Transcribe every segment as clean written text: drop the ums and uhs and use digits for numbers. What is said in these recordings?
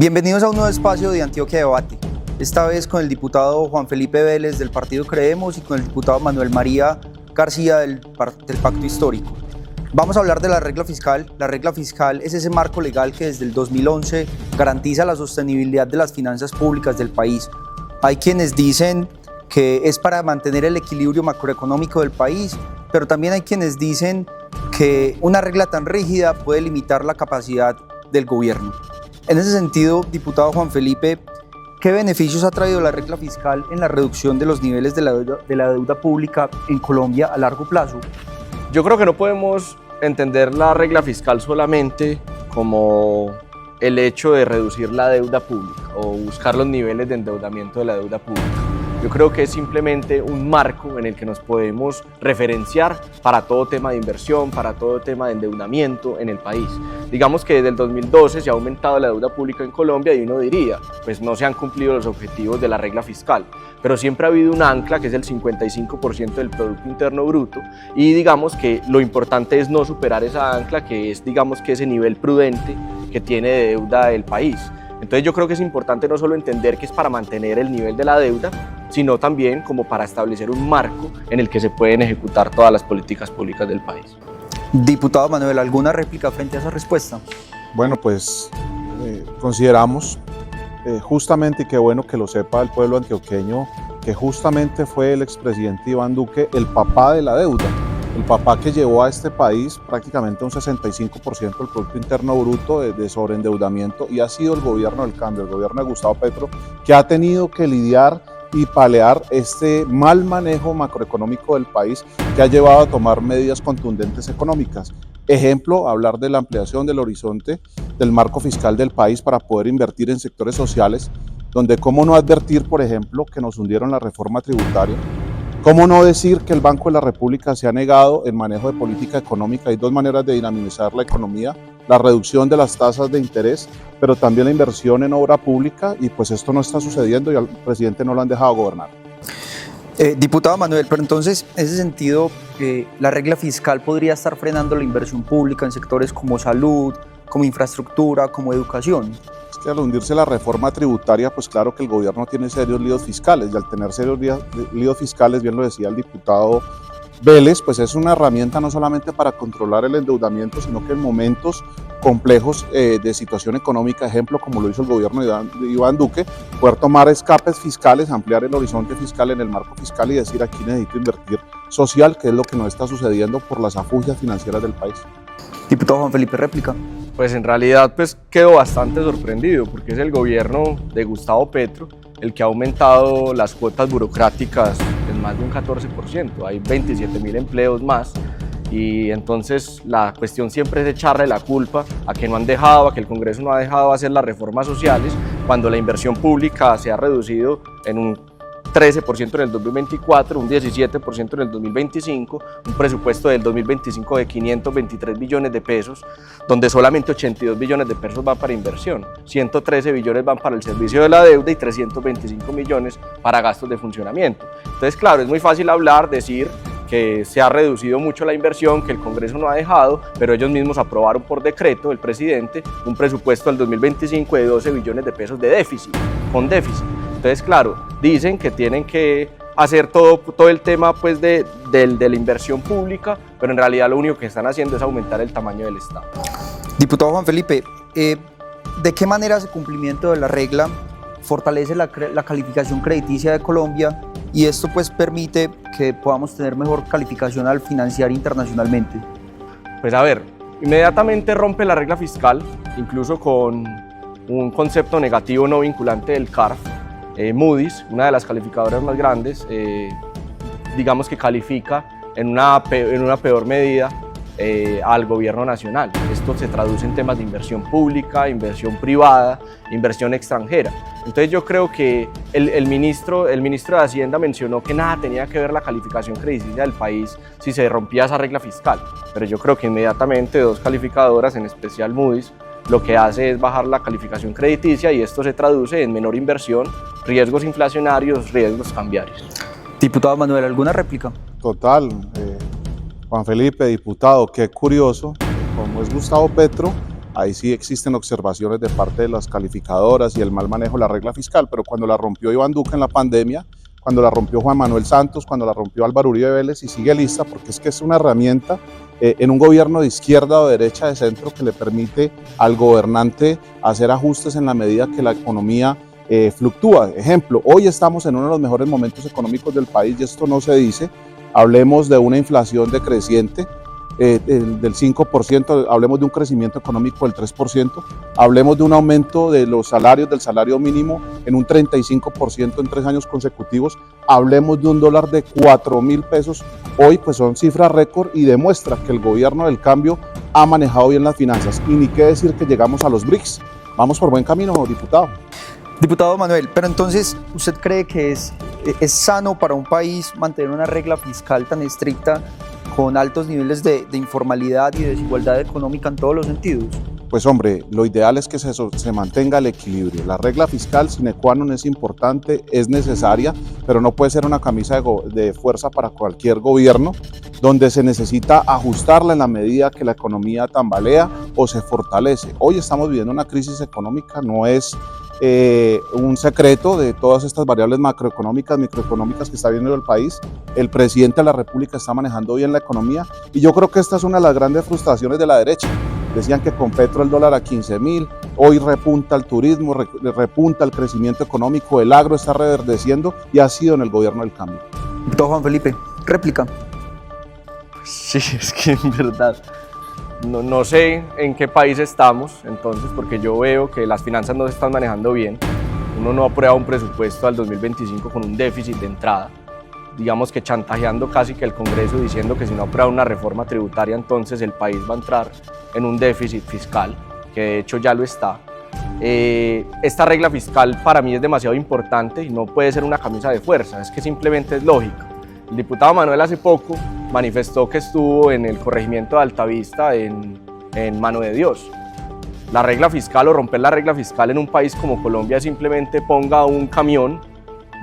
Bienvenidos a un nuevo espacio de Antioquia Debate, esta vez con el diputado Juan Felipe Vélez del partido Creemos y con el diputado Manuel María García del Pacto Histórico. Vamos a hablar de la regla fiscal. La regla fiscal es ese marco legal que desde el 2011 garantiza la sostenibilidad de las finanzas públicas del país. Hay quienes dicen que es para mantener el equilibrio macroeconómico del país, pero también hay quienes dicen que una regla tan rígida puede limitar la capacidad del gobierno. En ese sentido, diputado Juan Felipe, ¿qué beneficios ha traído la regla fiscal en la reducción de los niveles de la deuda pública en Colombia a largo plazo? Yo creo que no podemos entender la regla fiscal solamente como el hecho de reducir la deuda pública o buscar los niveles de endeudamiento de la deuda pública. Yo creo que es simplemente un marco en el que nos podemos referenciar para todo tema de inversión, para todo tema de endeudamiento en el país. Digamos que desde el 2012 se ha aumentado la deuda pública en Colombia y uno diría, pues no se han cumplido los objetivos de la regla fiscal, pero siempre ha habido un ancla que es el 55% del Producto Interno Bruto y digamos que lo importante es no superar esa ancla que es digamos que ese nivel prudente que tiene de deuda el país. Entonces yo creo que es importante no solo entender que es para mantener el nivel de la deuda, sino también como para establecer un marco en el que se pueden ejecutar todas las políticas públicas del país. Diputado Manuel, ¿alguna réplica frente a esa respuesta? Bueno, pues consideramos justamente, y qué bueno que lo sepa el pueblo antioqueño, que justamente fue el expresidente Iván Duque el papá de la deuda, el papá que llevó a este país prácticamente un 65% del Producto Interno Bruto de sobreendeudamiento, y ha sido el gobierno del cambio, el gobierno de Gustavo Petro, que ha tenido que lidiar y paliar este mal manejo macroeconómico del país que ha llevado a tomar medidas contundentes económicas. Ejemplo, hablar de la ampliación del horizonte del marco fiscal del país para poder invertir en sectores sociales, donde cómo no advertir, por ejemplo, que nos hundieron la reforma tributaria. ¿Cómo no decir que el Banco de la República se ha negado el manejo de política económica? Hay dos maneras de dinamizar la economía: la reducción de las tasas de interés, pero también la inversión en obra pública, y pues esto no está sucediendo y al presidente no lo han dejado gobernar. Diputado Manuel, pero entonces, en ese sentido, la regla fiscal podría estar frenando la inversión pública en sectores como salud, como infraestructura, como educación. Es que al hundirse la reforma tributaria, pues claro que el gobierno tiene serios líos fiscales, y al tener serios líos fiscales, bien lo decía el diputado Vélez, pues es una herramienta no solamente para controlar el endeudamiento, sino que en momentos complejos de situación económica, ejemplo como lo hizo el gobierno de Iván Duque, poder tomar escapes fiscales, ampliar el horizonte fiscal en el marco fiscal y decir aquí necesito invertir social, que es lo que no está sucediendo por las afugias financieras del país. Diputado Juan Felipe, réplica. Pues en realidad pues quedo bastante sorprendido porque es el gobierno de Gustavo Petro el que ha aumentado las cuotas burocráticas en más de un 14%, hay 27.000 empleos más, y entonces la cuestión siempre es echarle la culpa a que no han dejado, a que el Congreso no ha dejado hacer las reformas sociales, cuando la inversión pública se ha reducido en un 13% en el 2024, un 17% en el 2025, un presupuesto del 2025 de 523 billones de pesos, donde solamente 82 billones de pesos van para inversión, 113 billones van para el servicio de la deuda y 325 millones para gastos de funcionamiento. Entonces, claro, es muy fácil hablar, decir que se ha reducido mucho la inversión, que el Congreso no ha dejado, pero ellos mismos aprobaron por decreto, el presidente, un presupuesto del 2025 de 12 billones de pesos de déficit, con déficit. Entonces, claro, dicen que tienen que hacer todo el tema pues, de la inversión pública, pero en realidad lo único que están haciendo es aumentar el tamaño del Estado. Diputado Juan Felipe, ¿de qué manera ese cumplimiento de la regla fortalece la calificación crediticia de Colombia y esto pues permite que podamos tener mejor calificación al financiar internacionalmente? Pues a ver, inmediatamente rompe la regla fiscal, incluso con un concepto negativo no vinculante del CARF. Moody's, una de las calificadoras más grandes, digamos que califica en una peor medida al gobierno nacional. Esto se traduce en temas de inversión pública, inversión privada, inversión extranjera. Entonces yo creo que el ministro de Hacienda mencionó que nada tenía que ver la calificación crediticia del país si se rompía esa regla fiscal, pero yo creo que inmediatamente dos calificadoras, en especial Moody's, lo que hace es bajar la calificación crediticia y esto se traduce en menor inversión, riesgos inflacionarios, riesgos cambiarios. Diputado Manuel, ¿alguna réplica? Total, Juan Felipe, diputado, qué curioso, como es Gustavo Petro ahí sí existen observaciones de parte de las calificadoras y el mal manejo de la regla fiscal, pero cuando la rompió Iván Duque en la pandemia, cuando la rompió Juan Manuel Santos, cuando la rompió Álvaro Uribe Vélez y sigue lista, porque es que es una herramienta en un gobierno de izquierda o derecha, de centro, que le permite al gobernante hacer ajustes en la medida que la economía fluctúa. Ejemplo, hoy estamos en uno de los mejores momentos económicos del país y esto no se dice. Hablemos de una inflación decreciente del 5%, hablemos de un crecimiento económico del 3%, hablemos de un aumento de los salarios, del salario mínimo en un 35% en 3 años consecutivos, hablemos de un dólar de 4.000 pesos, hoy pues son cifras récord y demuestra que el gobierno del cambio ha manejado bien las finanzas. Y ni qué decir que llegamos a los BRICS, vamos por buen camino, diputado. Diputado Manuel, pero entonces, ¿usted cree que es sano para un país mantener una regla fiscal tan estricta con altos niveles de informalidad y desigualdad económica en todos los sentidos? Pues hombre, lo ideal es que se mantenga el equilibrio. La regla fiscal sine qua non es importante, es necesaria, pero no puede ser una camisa de fuerza para cualquier gobierno, donde se necesita ajustarla en la medida que la economía tambalea o se fortalece. Hoy estamos viviendo una crisis económica, no es un secreto de todas estas variables macroeconómicas, microeconómicas que está viviendo el país. El presidente de la República está manejando bien la economía y yo creo que esta es una de las grandes frustraciones de la derecha. Decían que con Petro el dólar a 15.000, hoy repunta el turismo, repunta el crecimiento económico, el agro está reverdeciendo y ha sido en el gobierno del cambio. Diputado Juan Felipe, réplica. Sí, es que en verdad no sé en qué país estamos, entonces, porque yo veo que las finanzas no se están manejando bien. Uno no aprueba un presupuesto al 2025 con un déficit de entrada, digamos que chantajeando casi que el Congreso diciendo que si no aprueba una reforma tributaria entonces el país va a entrar en un déficit fiscal, que de hecho ya lo está. Esta regla fiscal para mí es demasiado importante y no puede ser una camisa de fuerza, es que simplemente es lógica. El diputado Manuel hace poco manifestó que estuvo en el corregimiento de Altavista en Mano de Dios. La regla fiscal o romper la regla fiscal en un país como Colombia simplemente ponga un camión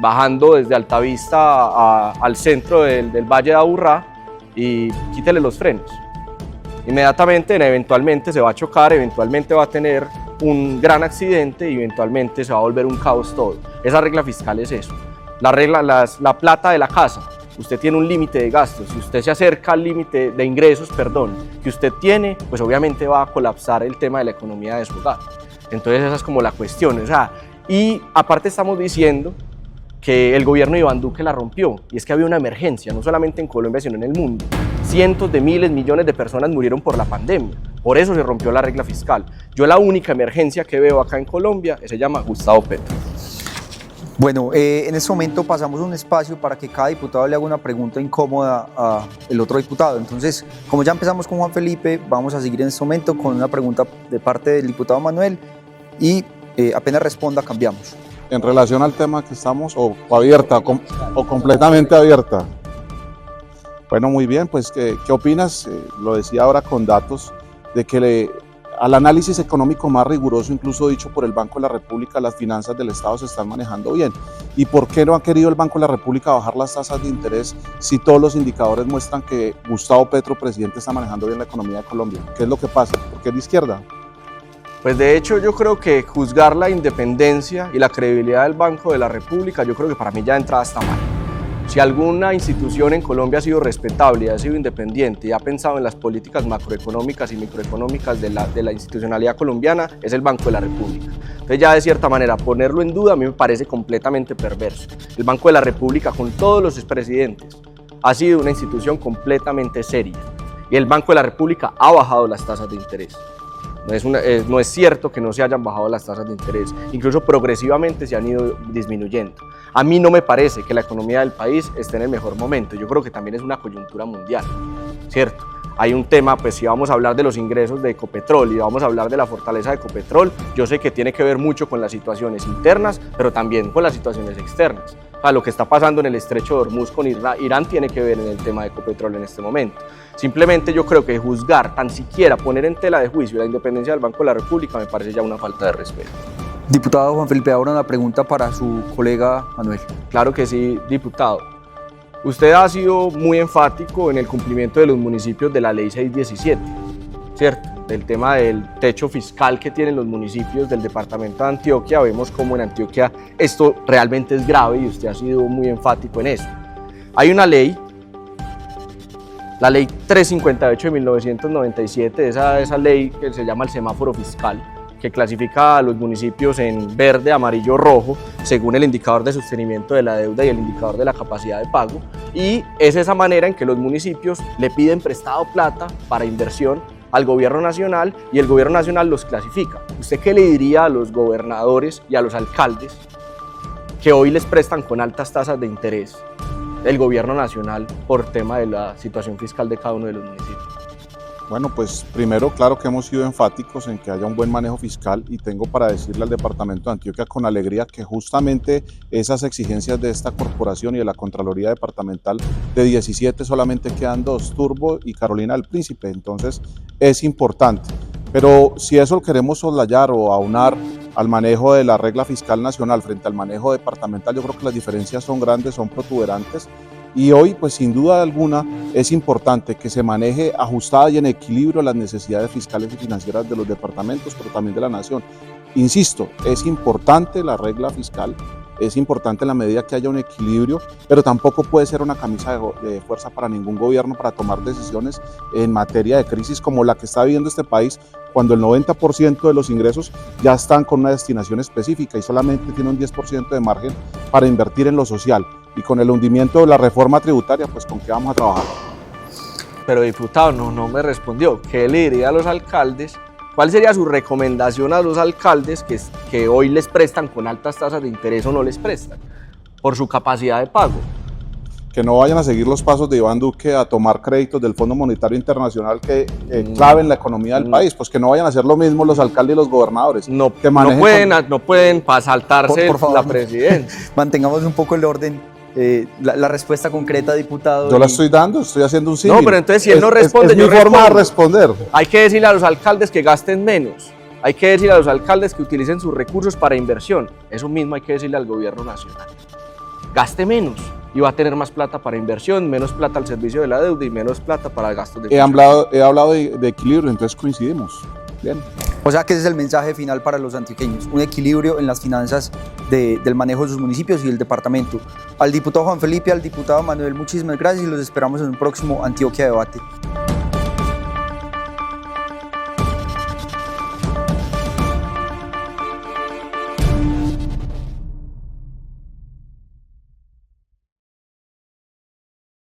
bajando desde Altavista al centro del Valle de Aburrá y quítele los frenos. Inmediatamente, eventualmente se va a chocar, eventualmente va a tener un gran accidente y eventualmente se va a volver un caos todo. Esa regla fiscal es eso. La plata de la casa. Usted tiene un límite de gastos, si usted se acerca al límite de ingresos, que usted tiene, pues obviamente va a colapsar el tema de la economía de su hogar. Entonces esa es como la cuestión, y aparte estamos diciendo que el gobierno de Iván Duque la rompió, y es que había una emergencia, no solamente en Colombia, sino en el mundo. Cientos de miles, millones de personas murieron por la pandemia, por eso se rompió la regla fiscal. Yo la única emergencia que veo acá en Colombia se llama Gustavo Petro. Bueno, en este momento pasamos un espacio para que cada diputado le haga una pregunta incómoda al otro diputado. Entonces, como ya empezamos con Juan Felipe, vamos a seguir en este momento con una pregunta de parte del diputado Manuel y apenas responda, cambiamos. En relación al tema que estamos, o abierta, o completamente abierta. Bueno, muy bien, pues, ¿qué opinas? Lo decía ahora con datos, de que al análisis económico más riguroso, incluso dicho por el Banco de la República, las finanzas del Estado se están manejando bien. ¿Y por qué no ha querido el Banco de la República bajar las tasas de interés si todos los indicadores muestran que Gustavo Petro, presidente, está manejando bien la economía de Colombia? ¿Qué es lo que pasa? ¿Por qué es de izquierda? Pues de hecho yo creo que juzgar la independencia y la credibilidad del Banco de la República, yo creo que para mí ya de entrada está mal. Si alguna institución en Colombia ha sido respetable y ha sido independiente y ha pensado en las políticas macroeconómicas y microeconómicas de la institucionalidad colombiana, es el Banco de la República. Entonces ya de cierta manera ponerlo en duda a mí me parece completamente perverso. El Banco de la República con todos los expresidentes ha sido una institución completamente seria y el Banco de la República ha bajado las tasas de interés. No es cierto que no se hayan bajado las tasas de interés, incluso progresivamente se han ido disminuyendo. A mí no me parece que la economía del país esté en el mejor momento, yo creo que también es una coyuntura mundial, ¿cierto? Hay un tema, pues si vamos a hablar de los ingresos de Ecopetrol y vamos a hablar de la fortaleza de Ecopetrol, yo sé que tiene que ver mucho con las situaciones internas, pero también con las situaciones externas. Lo que está pasando en el estrecho de Hormuz con Irán tiene que ver en el tema de Ecopetrol en este momento. Simplemente yo creo que juzgar, tan siquiera poner en tela de juicio la independencia del Banco de la República me parece ya una falta de respeto. Diputado Juan Felipe, ahora una pregunta para su colega Manuel. Claro que sí, diputado. Usted ha sido muy enfático en el cumplimiento de los municipios de la Ley 617, ¿cierto? del tema del techo fiscal que tienen los municipios del departamento de Antioquia, vemos como en Antioquia esto realmente es grave y usted ha sido muy enfático en eso. Hay una ley, la ley 358 de 1997, esa ley que se llama el semáforo fiscal, que clasifica a los municipios en verde, amarillo, rojo, según el indicador de sostenimiento de la deuda y el indicador de la capacidad de pago. Y es esa manera en que los municipios le piden prestado plata para inversión al gobierno nacional y el gobierno nacional los clasifica. ¿Usted qué le diría a los gobernadores y a los alcaldes que hoy les prestan con altas tasas de interés el gobierno nacional por tema de la situación fiscal de cada uno de los municipios? Bueno, pues primero, claro que hemos sido enfáticos en que haya un buen manejo fiscal y tengo para decirle al departamento de Antioquia con alegría que justamente esas exigencias de esta corporación y de la Contraloría Departamental de 17 solamente quedan 2, Turbo y Carolina del Príncipe, entonces es importante. Pero si eso lo queremos soslayar o aunar al manejo de la regla fiscal nacional frente al manejo departamental, yo creo que las diferencias son grandes, son protuberantes. Y hoy, pues sin duda alguna, es importante que se maneje ajustada y en equilibrio las necesidades fiscales y financieras de los departamentos, pero también de la nación. Insisto, es importante la regla fiscal, es importante en la medida que haya un equilibrio, pero tampoco puede ser una camisa de fuerza para ningún gobierno para tomar decisiones en materia de crisis como la que está viviendo este país, cuando el 90% de los ingresos ya están con una destinación específica y solamente tiene un 10% de margen para invertir en lo social. Y con el hundimiento de la reforma tributaria, pues ¿con qué vamos a trabajar? Pero diputado, no me respondió. ¿Qué le diría a los alcaldes? ¿Cuál sería su recomendación a los alcaldes que hoy les prestan con altas tasas de interés o no les prestan por su capacidad de pago? Que no vayan a seguir los pasos de Iván Duque a tomar créditos del Fondo Monetario Internacional que claven la economía del país, pues que no vayan a hacer lo mismo los alcaldes y los gobernadores. No pueden saltarse por favor, la presidencia. Mantengamos un poco el orden. La respuesta concreta, diputado. Yo la estoy dando, estoy haciendo un símil. No, pero entonces si él no responde, yo respondo. Es mi forma de responder. Hay que decirle a los alcaldes que gasten menos. Hay que decirle a los alcaldes que utilicen sus recursos para inversión. Eso mismo hay que decirle al gobierno nacional. Gaste menos y va a tener más plata para inversión, menos plata al servicio de la deuda y menos plata para gastos de He hablado de equilibrio, entonces coincidimos. Bien. O sea que ese es el mensaje final para los antioqueños, un equilibrio en las finanzas del manejo de sus municipios y del departamento. Al diputado Juan Felipe, al diputado Manuel, muchísimas gracias y los esperamos en un próximo Antioquia Debate.